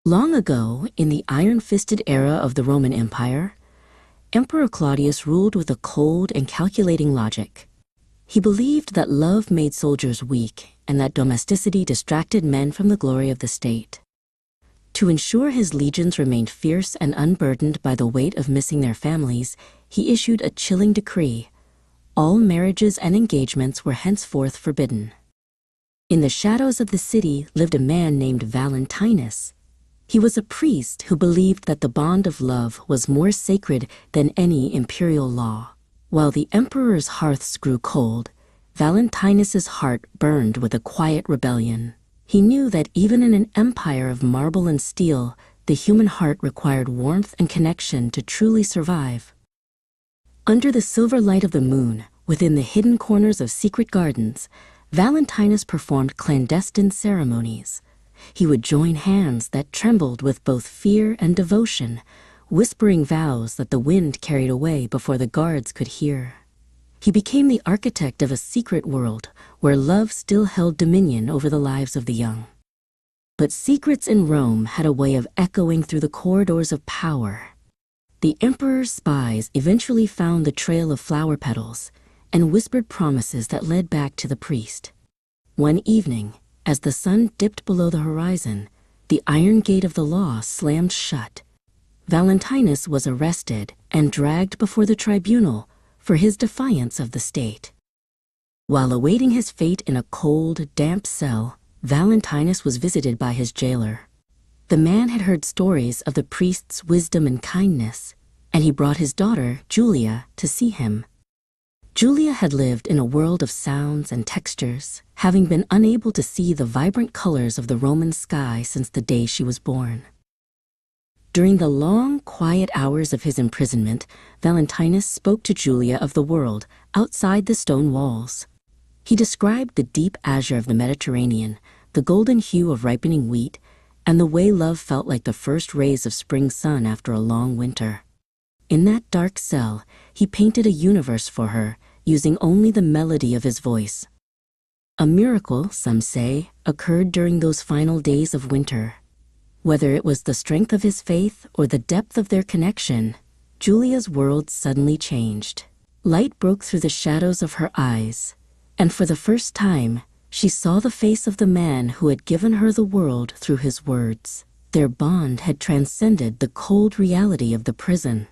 Long ago, in the iron-fisted era of the Roman Empire, Emperor Claudius ruled with a cold and calculating logic. He believed that love made soldiers weak and that domesticity distracted men from the glory of the state. To ensure his legions remained fierce and unburdened by the weight of missing their families, he issued a chilling decree. All marriages and engagements were henceforth forbidden. In the shadows of the city lived a man named Valentinus. He was a priest who believed that the bond of love was more sacred than any imperial law. While the emperor's hearths grew cold, Valentinus's heart burned with a quiet rebellion. He knew that even in an empire of marble and steel, the human heart required warmth and connection to truly survive. Under the silver light of the moon, within the hidden corners of secret gardens, Valentinus performed clandestine ceremonies. He would join hands that trembled with both fear and devotion, whispering vows that the wind carried away before the guards could hear. He became the architect of a secret world where love still held dominion over the lives of the young. But secrets in Rome had a way of echoing through the corridors of power. The emperor's spies eventually found the trail of flower petals and whispered promises that led back to the priest. One evening, as the sun dipped below the horizon, the iron gate of the law slammed shut. Valentinus was arrested and dragged before the tribunal for his defiance of the state. While awaiting his fate in a cold, damp cell, Valentinus was visited by his jailer. The man had heard stories of the priest's wisdom and kindness, and he brought his daughter, Julia, to see him. Julia had lived in a world of sounds and textures, having been unable to see the vibrant colors of the Roman sky since the day she was born. During the long, quiet hours of his imprisonment, Valentinus spoke to Julia of the world outside the stone walls. He described the deep azure of the Mediterranean, the golden hue of ripening wheat, and the way love felt like the first rays of spring sun after a long winter. In that dark cell, he painted a universe for her, using only the melody of his voice. A miracle, some say, occurred during those final days of winter. Whether it was the strength of his faith or the depth of their connection, Julia's world suddenly changed. Light broke through the shadows of her eyes, and for the first time, she saw the face of the man who had given her the world through his words. Their bond had transcended the cold reality of the prison.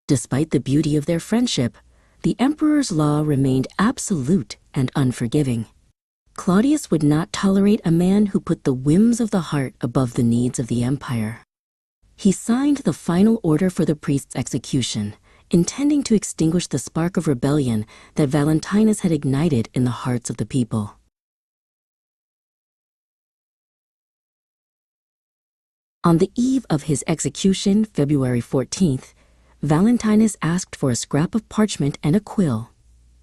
Despite the beauty of their friendship, the emperor's law remained absolute and unforgiving. Claudius would not tolerate a man who put the whims of the heart above the needs of the empire. He signed the final order for the priest's execution, intending to extinguish the spark of rebellion that Valentinus had ignited in the hearts of the people. On the eve of his execution, February 14th, Valentinus asked for a scrap of parchment and a quill.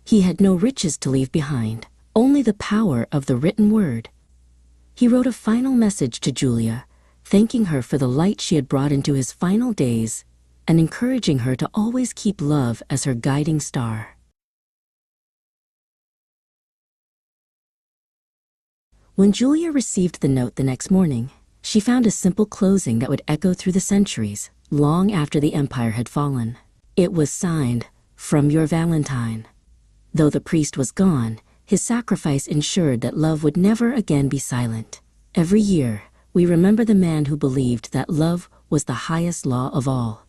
He had no riches to leave behind, only the power of the written word. He wrote a final message to Julia, thanking her for the light she had brought into his final days and encouraging her to always keep love as her guiding star. When Julia received the note the next morning, she found a simple closing that would echo through the centuries, long after the empire had fallen. It was signed, "From your Valentine." Though the priest was gone, his sacrifice ensured that love would never again be silent. Every year, we remember the man who believed that love was the highest law of all.